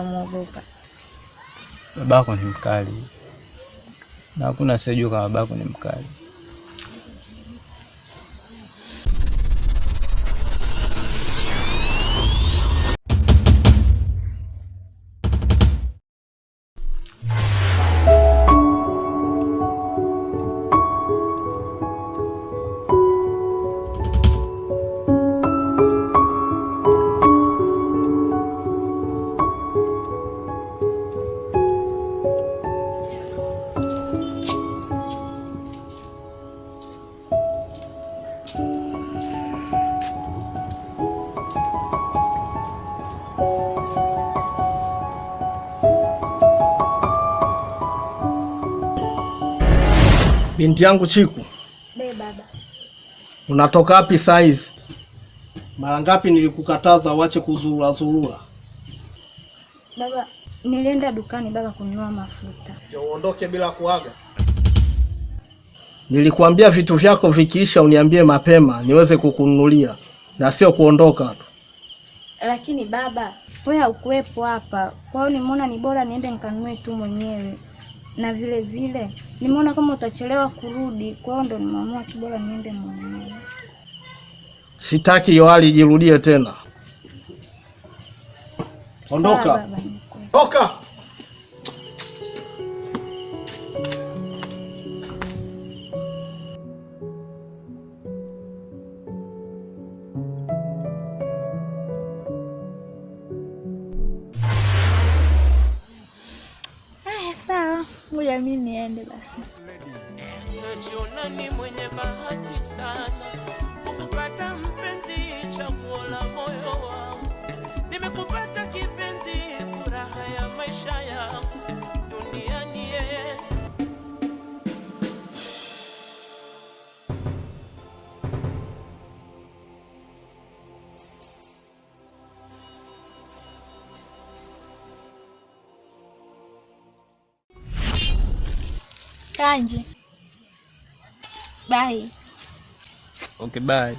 unamuogopa? Babako ni mkali. Na hakuna sijui kama babako ni mkali. Binti yangu Chiku. Baba. Unatoka wapi saa hizi? Mara ngapi nilikukataza uache kuzurura zurura? Baba, nilienda dukani baba kununua mafuta. Je, uondoke bila kuaga? Nilikuambia vitu vyako vikiisha uniambie mapema niweze kukununulia na sio kuondoka tu. Lakini baba, wewe haukuepo hapa. Kwa hiyo nimeona ni bora niende nikanunue tu mwenyewe. Na vile vile nimeona kama utachelewa kurudi, kwa hiyo ndo nimeamua bora niende mwenyewe. Sitaki hiyo hali ijirudie tena. Ondoka. Toka. Sawa, ngoja mimi niende basi. Najiona ni mwenye bahati sana kupata mpenzi, chaguo la moyo wangu. Nimekupata kipenzi, furaha ya maisha yangu duniani. Kanji. Bye. Okay, bye.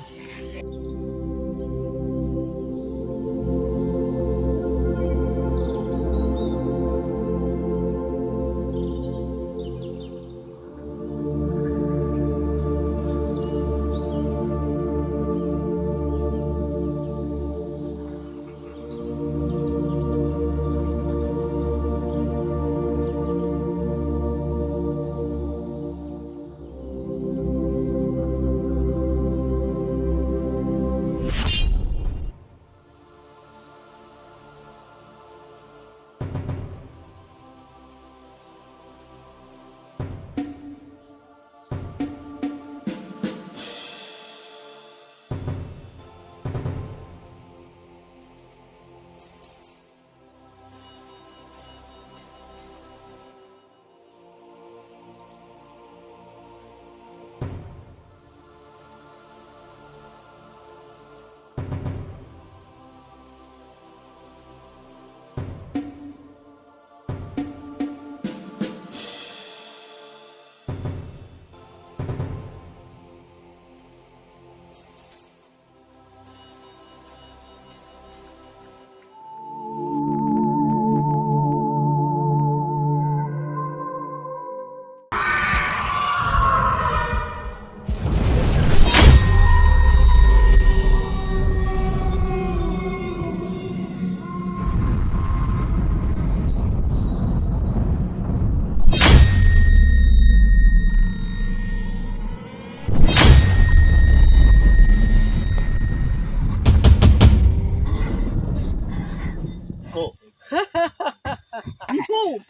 Mkuu.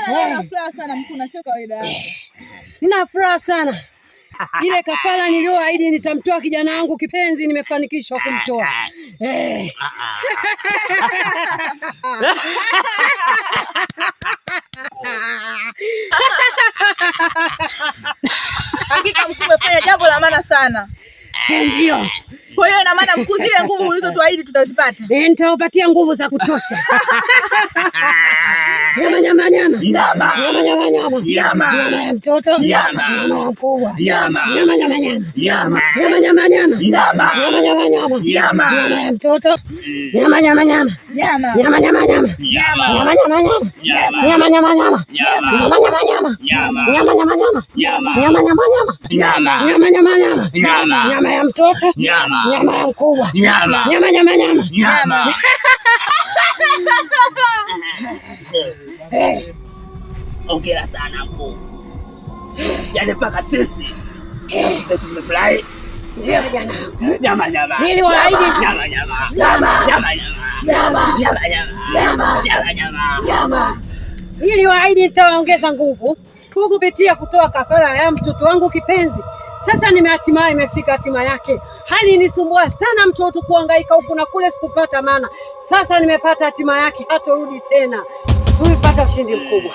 Nina furaha sana mkuu, na sio kawaida yako. Nina furaha sana. Ile kafara nilioahidi nitamtoa kijana wangu kipenzi nimefanikishwa kumtoa. Hakika mkuu umefanya jambo la maana sana. Ndio. Kwa hiyo ina maana mkuu, zile nguvu ulizotuahidi tutazipata? Nitawapatia nguvu za kutosha. Nyama nyama nyama. Nyama nyama nyama. Nyama ya mtoto. Nyama ya mkubwa. Nyama nyama nyama. Nyama nyama nyama. Nyama nyama nyama. Nyama ya mtoto. Nyama nyama nyama. Nyama nyama nyama. Nyama nyama nyama. Nyama nyama nyama. Nyama nyama nyama. Nyama nyama nyama. Nyama nyama nyama. Nyama nyama nyama. Nyama ya mtoto. Nyama ya mkubwa. Nyama nyama nyama. Ongera sana mkuu. Yaani mpaka sisi zetu zimefurahi. Nyama nyama. Niliwaahidi nyama nyama. Nyama nyama nyama. Nyama nyama. Niliwaahidi nitawaongeza nguvu kupitia kutoa kafara ya mtoto wangu kipenzi. Sasa hatimaye imefika hatima yake. Hali nisumbua sana mtoto kuhangaika huku na kule, sikupata maana. Sasa nimepata hatima yake, hatorudi tena. Tumepata ushindi mkubwa.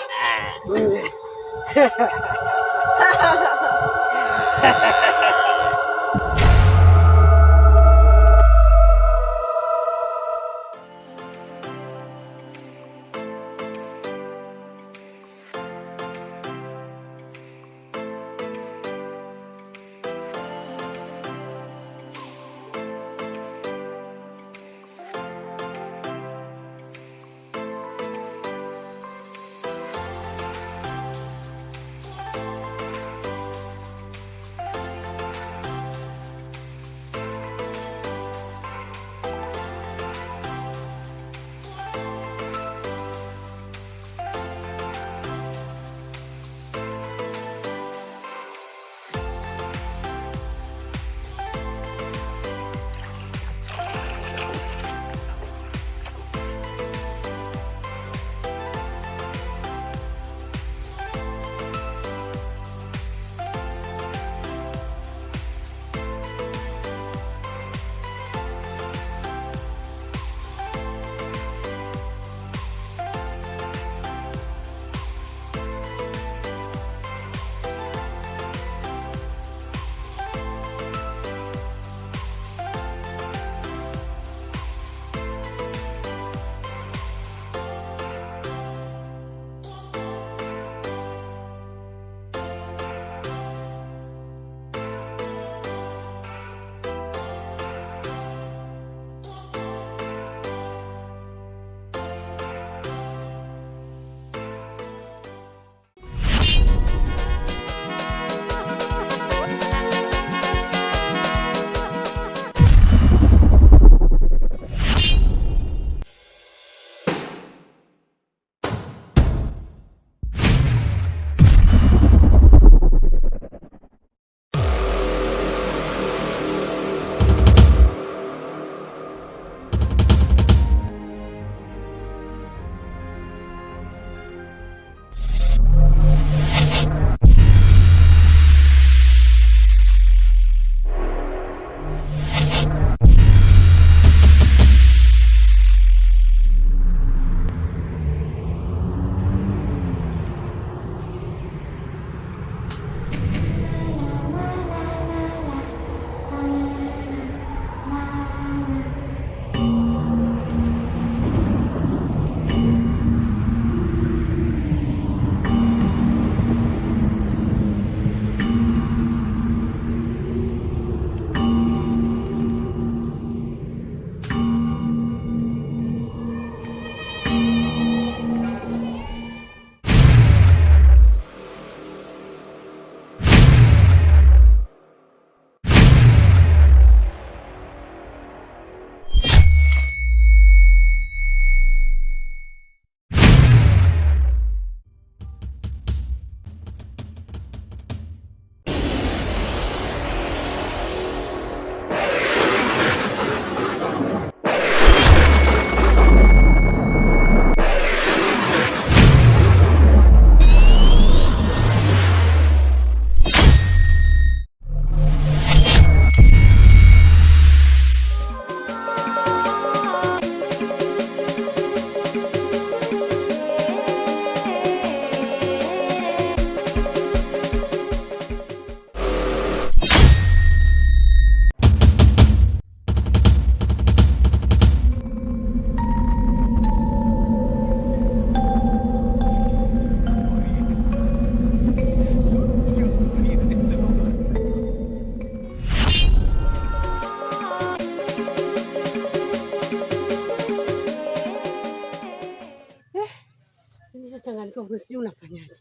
kuchanganyikiwa kwa sijui unafanyaje.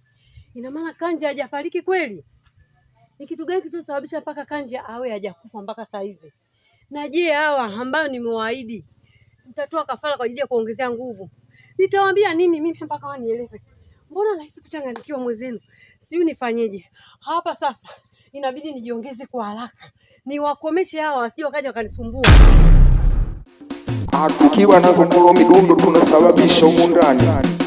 Ina maana Kanja hajafariki kweli? Ni kitu gani kilichosababisha mpaka Kanja awe hajakufa mpaka saa hizi? Na je, hawa ambao nimewaahidi nitatoa kafara kwa ajili ya kuongezea nguvu, nitawaambia nini mimi mpaka wanielewe? Mbona nahisi kuchanganyikiwa mwezenu, sijui nifanyeje hapa sasa. Inabidi nijiongeze kwa haraka, niwakomeshe hawa wasije wakaja wakanisumbua. Tukiwa na gongoro midundo tunasababisha humu ndani.